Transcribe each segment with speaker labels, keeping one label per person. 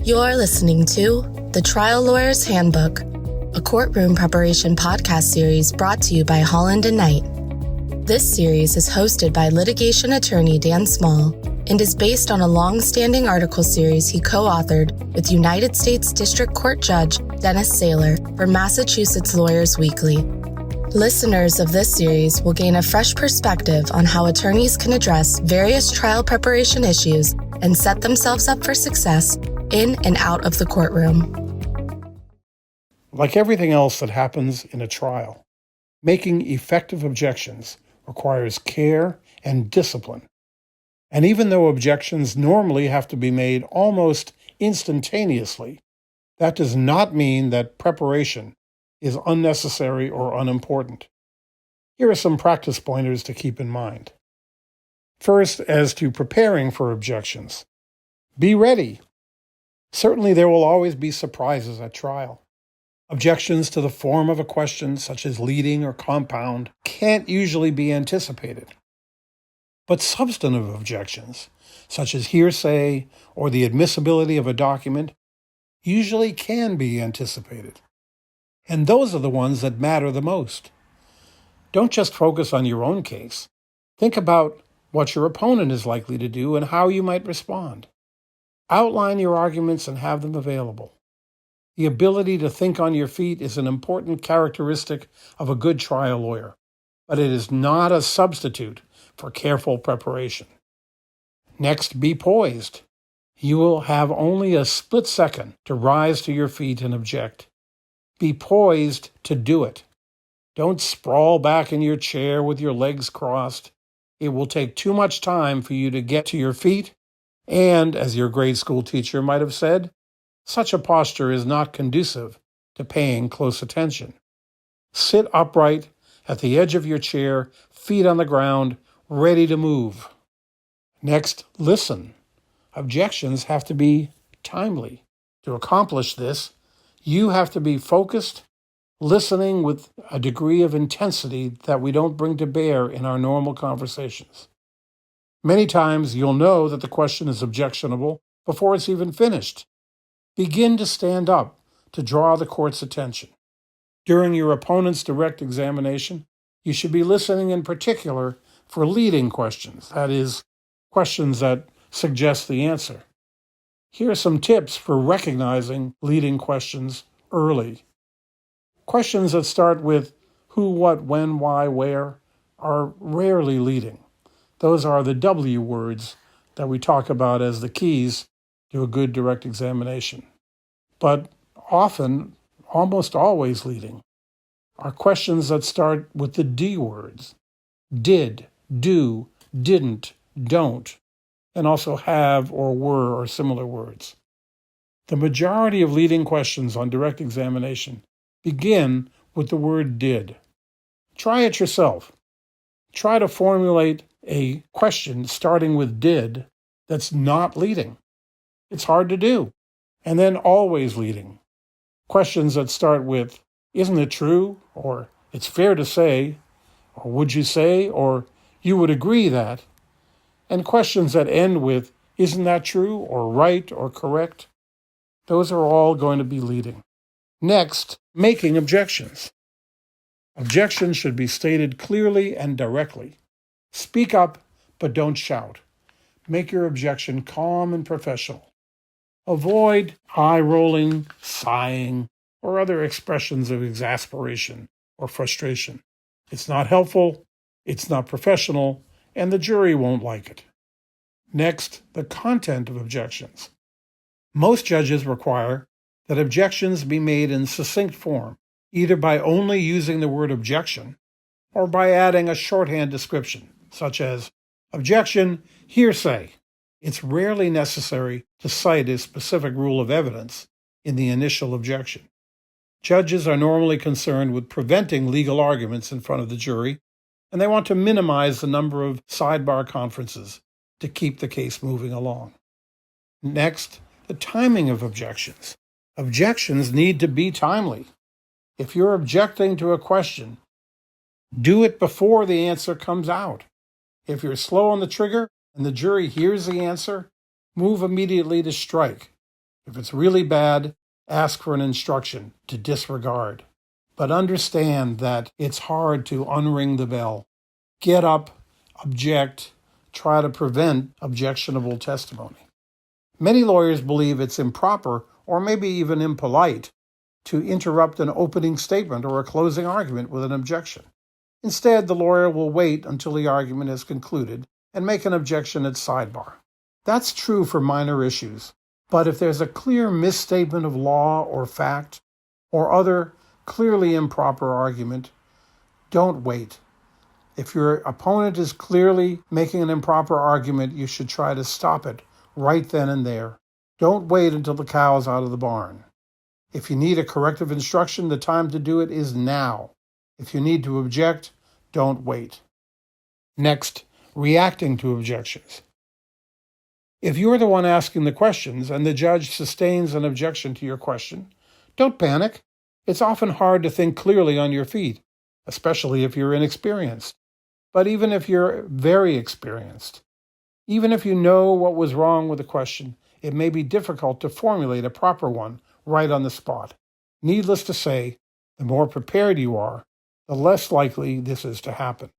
Speaker 1: You're listening to The Trial Lawyer's Handbook, a courtroom preparation podcast series brought to you by Holland & Knight. This series is hosted by litigation attorney Dan Small and is based on a long-standing article series he co-authored with United States District Court Judge Dennis Saylor for Massachusetts Lawyers Weekly. Listeners of this series will gain a fresh perspective on how attorneys can address various trial preparation issues and set themselves up for success in and out of the courtroom.
Speaker 2: Like everything else that happens in a trial, making effective objections requires care and discipline. And even though objections normally have to be made almost instantaneously, that does not mean that preparation is unnecessary or unimportant. Here are some practice pointers to keep in mind. First, as to preparing for objections, be ready. Certainly there will always be surprises at trial. Objections to the form of a question, such as leading or compound, can't usually be anticipated. But substantive objections, such as hearsay or the admissibility of a document, usually can be anticipated. And those are the ones that matter the most. Don't just focus on your own case. Think about what your opponent is likely to do and how you might respond. Outline your arguments and have them available. The ability to think on your feet is an important characteristic of a good trial lawyer, but it is not a substitute for careful preparation. Next, be poised. You will have only a split second to rise to your feet and object. Be poised to do it. Don't sprawl back in your chair with your legs crossed. It will take too much time for you to get to your feet, and, as your grade school teacher might have said, such a posture is not conducive to paying close attention. Sit upright at the edge of your chair, feet on the ground, ready to move. Next, listen. Objections have to be timely. To accomplish this, you have to be focused, listening with a degree of intensity that we don't bring to bear in our normal conversations. Many times you'll know that the question is objectionable before it's even finished. Begin to stand up to draw the court's attention. During your opponent's direct examination, you should be listening in particular for leading questions, that is, questions that suggest the answer. Here are some tips for recognizing leading questions early. Questions that start with who, what, when, why, where are rarely leading. Those are the W words that we talk about as the keys to a good direct examination. But often, almost always leading, are questions that start with the D words. Did, do, didn't, don't, and also have or were or similar words. The majority of leading questions on direct examination begin with the word did. Try it yourself. Try to formulate a question starting with did that's not leading. It's hard to do. And then always leading. Questions that start with, isn't it true? Or it's fair to say, or would you say, or you would agree that. And questions that end with, isn't that true? Or right or correct. Those are all going to be leading. Next, making objections. Objections should be stated clearly and directly. Speak up, but don't shout. Make your objection calm and professional. Avoid eye-rolling, sighing, or other expressions of exasperation or frustration. It's not helpful, it's not professional, and the jury won't like it. Next, the content of objections. Most judges require that objections be made in succinct form, either by only using the word objection or by adding a shorthand description, such as, objection, hearsay. It's rarely necessary to cite a specific rule of evidence in the initial objection. Judges are normally concerned with preventing legal arguments in front of the jury, and they want to minimize the number of sidebar conferences to keep the case moving along. Next, the timing of objections. Objections need to be timely. If you're objecting to a question, do it before the answer comes out. If you're slow on the trigger and the jury hears the answer, move immediately to strike. If it's really bad, ask for an instruction to disregard. But understand that it's hard to unring the bell. Get up, object, try to prevent objectionable testimony. Many lawyers believe it's improper or maybe even impolite to interrupt an opening statement or a closing argument with an objection. Instead, the lawyer will wait until the argument is concluded and make an objection at sidebar. That's true for minor issues, but if there's a clear misstatement of law or fact or other clearly improper argument, don't wait. If your opponent is clearly making an improper argument, you should try to stop it right then and there. Don't wait until the cow is out of the barn. If you need a corrective instruction, the time to do it is now. If you need to object, don't wait. Next, reacting to objections. If you're the one asking the questions and the judge sustains an objection to your question, don't panic. It's often hard to think clearly on your feet, especially if you're inexperienced. But even if you're very experienced, even if you know what was wrong with the question, it may be difficult to formulate a proper one right on the spot. Needless to say, the more prepared you are, the less likely this is to happen.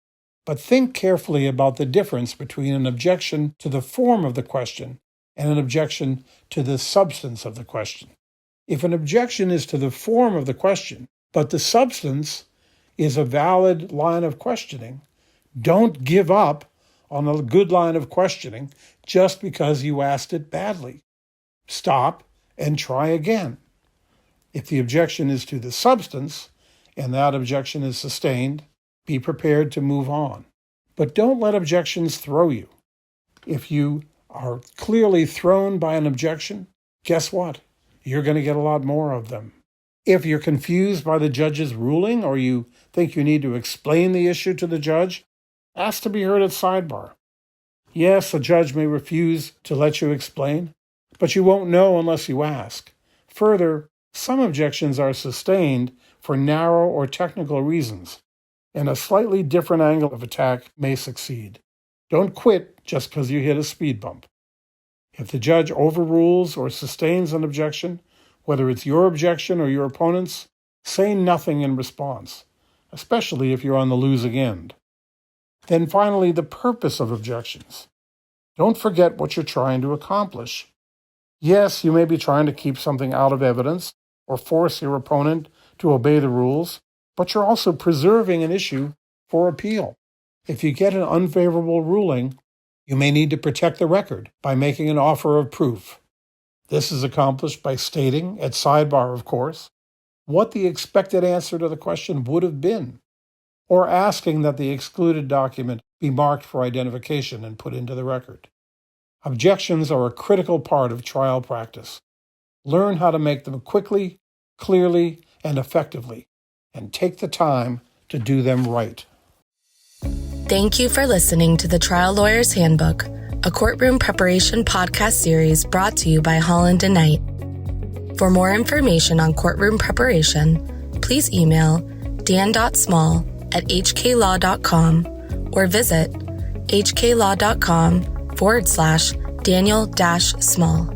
Speaker 2: But think carefully about the difference between an objection to the form of the question and an objection to the substance of the question. If an objection is to the form of the question, but the substance is a valid line of questioning, don't give up on a good line of questioning just because you asked it badly. Stop and try again. If the objection is to the substance and that objection is sustained, be prepared to move on. But don't let objections throw you. If you are clearly thrown by an objection, guess what? You're going to get a lot more of them. If you're confused by the judge's ruling or you think you need to explain the issue to the judge, ask to be heard at sidebar. Yes, a judge may refuse to let you explain, but you won't know unless you ask. Further, some objections are sustained for narrow or technical reasons, and a slightly different angle of attack may succeed. Don't quit just because you hit a speed bump. If the judge overrules or sustains an objection, whether it's your objection or your opponent's, say nothing in response, especially if you're on the losing end. Then finally, the purpose of objections. Don't forget what you're trying to accomplish. Yes, you may be trying to keep something out of evidence or force your opponent to obey the rules, but you're also preserving an issue for appeal. If you get an unfavorable ruling, you may need to protect the record by making an offer of proof. This is accomplished by stating, at sidebar of course, what the expected answer to the question would have been, or asking that the excluded document be marked for identification and put into the record. Objections are a critical part of trial practice. Learn how to make them quickly, clearly, and effectively, and take the time to do them right.
Speaker 1: Thank you for listening to the Trial Lawyer's Handbook, a courtroom preparation podcast series brought to you by Holland & Knight. For more information on courtroom preparation, please email dan.small@hklaw.com or visit hklaw.com/Daniel-Small.